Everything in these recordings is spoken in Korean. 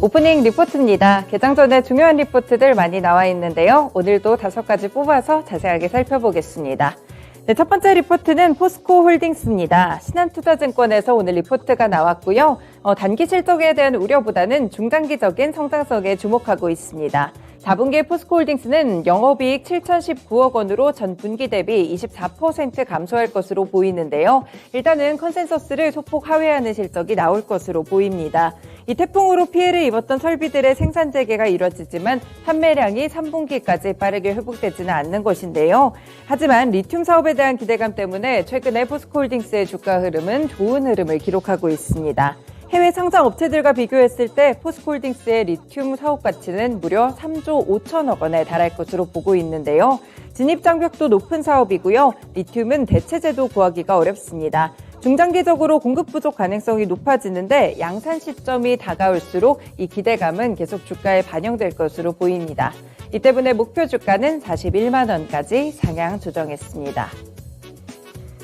오프닝 리포트입니다. 개장 전에 중요한 리포트들 많이 나와 있는데요. 오늘도 5가지 뽑아서 자세하게 살펴보겠습니다. 네, 첫 번째 리포트는 포스코홀딩스입니다. 신한투자증권에서 오늘 리포트가 나왔고요. 단기 실적에 대한 우려보다는 중장기적인 성장성에 주목하고 있습니다. 4분기에 포스코홀딩스는 영업이익 7,019억 원으로 전 분기 대비 24% 감소할 것으로 보이는데요. 일단은 컨센서스를 소폭 하회하는 실적이 나올 것으로 보입니다. 이 태풍으로 피해를 입었던 설비들의 생산 재개가 이뤄지지만 판매량이 3분기까지 빠르게 회복되지는 않는 것인데요. 하지만 리튬 사업에 대한 기대감 때문에 최근에 포스코홀딩스의 주가 흐름은 좋은 흐름을 기록하고 있습니다. 해외 상장 업체들과 비교했을 때 포스코홀딩스의 리튬 사업 가치는 무려 3조 5천억 원에 달할 것으로 보고 있는데요. 진입 장벽도 높은 사업이고요. 리튬은 대체재도 구하기가 어렵습니다. 중장기적으로 공급 부족 가능성이 높아지는데 양산 시점이 다가올수록 이 기대감은 계속 주가에 반영될 것으로 보입니다. 이 때문에 목표 주가는 41만 원까지 상향 조정했습니다.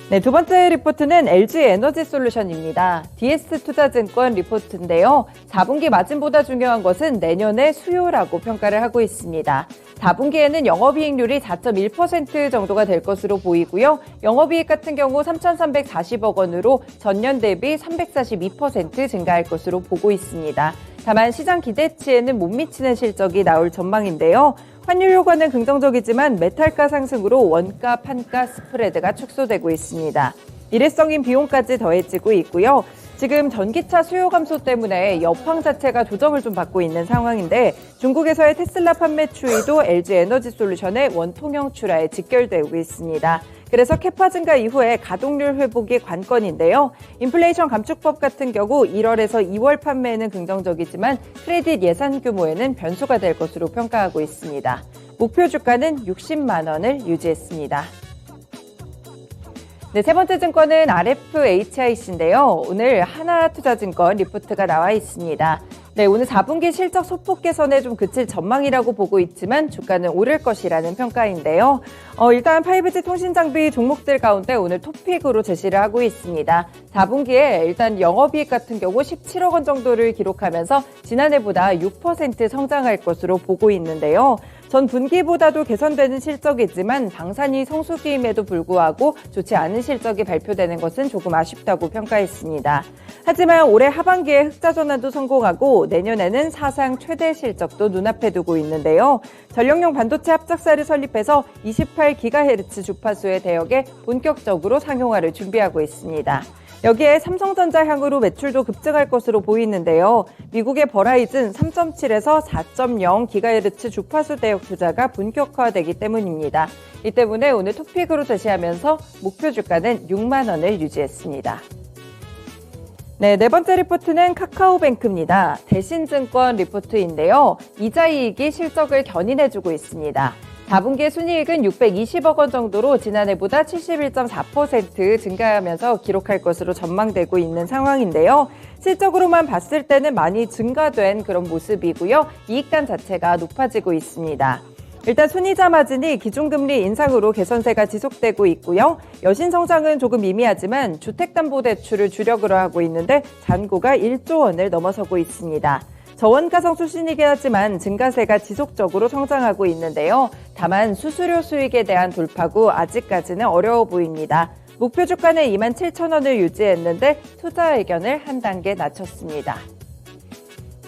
네, 두 번째 리포트는 LG에너지솔루션입니다. DS투자증권 리포트인데요. 4분기 마진보다 중요한 것은 내년의 수요라고 평가를 하고 있습니다. 4분기에는 영업이익률이 4.1% 정도가 될 것으로 보이고요. 영업이익 같은 경우 3,340억 원으로 전년 대비 342% 증가할 것으로 보고 있습니다. 다만 시장 기대치에는 못 미치는 실적이 나올 전망인데요. 환율 효과는 긍정적이지만 메탈가 상승으로 원가, 판가 스프레드가 축소되고 있습니다. 일회성인 비용까지 더해지고 있고요. 지금 전기차 수요 감소 때문에 여팡 자체가 조정을 좀 받고 있는 상황인데 중국에서의 테슬라 판매 추이도 LG에너지솔루션의 원통형 출하에 직결되고 있습니다. 그래서 캐파 증가 이후에 가동률 회복이 관건인데요. 인플레이션 감축법 같은 경우 1월에서 2월 판매는 긍정적이지만 크레딧 예산 규모에는 변수가 될 것으로 평가하고 있습니다. 목표 주가는 60만 원을 유지했습니다. 네, 세 번째 증권은 RFHIC인데요. 오늘 하나투자증권 리포트가 나와 있습니다. 네, 오늘 4분기 실적 소폭 개선에 좀 그칠 전망이라고 보고 있지만 주가는 오를 것이라는 평가인데요. 일단 5G 통신 장비 종목들 가운데 오늘 톱픽으로 제시를 하고 있습니다. 4분기에 일단 영업이익 같은 경우 17억 원 정도를 기록하면서 지난해보다 6% 성장할 것으로 보고 있는데요. 전 분기보다도 개선되는 실적이지만 방산이 성수기임에도 불구하고 좋지 않은 실적이 발표되는 것은 조금 아쉽다고 평가했습니다. 하지만 올해 하반기에 흑자 전환도 성공하고 내년에는 사상 최대 실적도 눈앞에 두고 있는데요. 전력용 반도체 합작사를 설립해서 28GHz 주파수의 대역에 본격적으로 상용화를 준비하고 있습니다. 여기에 삼성전자 향으로 매출도 급증할 것으로 보이는데요. 미국의 버라이즌 3.7에서 4.0GHz 주파수 대역 투자가 본격화되기 때문입니다. 이 때문에 오늘 톱픽으로 제시하면서 목표 주가는 6만 원을 유지했습니다. 네, 네 번째 리포트는 카카오뱅크입니다. 대신증권 리포트인데요. 이자이익이 실적을 견인해주고 있습니다. 4분기 순이익은 620억 원 정도로 지난해보다 71.4% 증가하면서 기록할 것으로 전망되고 있는 상황인데요. 실적으로만 봤을 때는 많이 증가된 그런 모습이고요. 이익감 자체가 높아지고 있습니다. 일단 순이자 마진이 기준금리 인상으로 개선세가 지속되고 있고요. 여신 성장은 조금 미미하지만 주택담보대출을 주력으로 하고 있는데 잔고가 1조 원을 넘어서고 있습니다. 저원가성 수신이긴 하지만 증가세가 지속적으로 성장하고 있는데요. 다만 수수료 수익에 대한 돌파구 아직까지는 어려워 보입니다. 목표 주가는 27,000원을 유지했는데 투자 의견을 한 단계 낮췄습니다.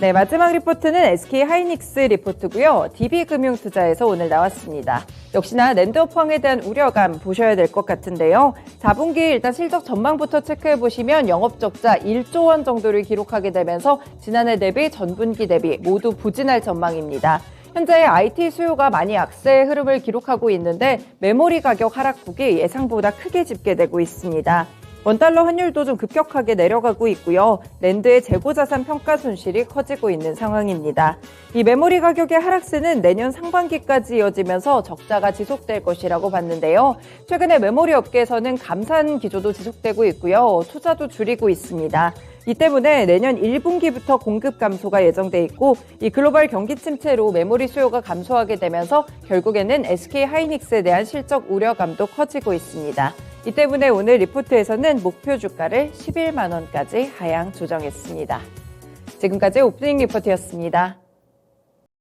네, 마지막 리포트는 SK하이닉스 리포트고요. DB금융투자에서 오늘 나왔습니다. 역시나 랜드 업황에 대한 우려감 보셔야 될 것 같은데요. 4분기 일단 실적 전망부터 체크해보시면 영업적자 1조 원 정도를 기록하게 되면서 지난해 대비 전분기 대비 모두 부진할 전망입니다. 현재 IT 수요가 많이 악세의 흐름을 기록하고 있는데 메모리 가격 하락폭이 예상보다 크게 집계되고 있습니다. 원달러 환율도 좀 급격하게 내려가고 있고요. 랜드의 재고자산 평가 손실이 커지고 있는 상황입니다. 이 메모리 가격의 하락세는 내년 상반기까지 이어지면서 적자가 지속될 것이라고 봤는데요. 최근에 메모리 업계에서는 감산 기조도 지속되고 있고요. 투자도 줄이고 있습니다. 이 때문에 내년 1분기부터 공급 감소가 예정돼 있고 이 글로벌 경기 침체로 메모리 수요가 감소하게 되면서 결국에는 SK하이닉스에 대한 실적 우려감도 커지고 있습니다. 이 때문에 오늘 리포트에서는 목표 주가를 11만 원까지 하향 조정했습니다. 지금까지 오프닝 리포트였습니다.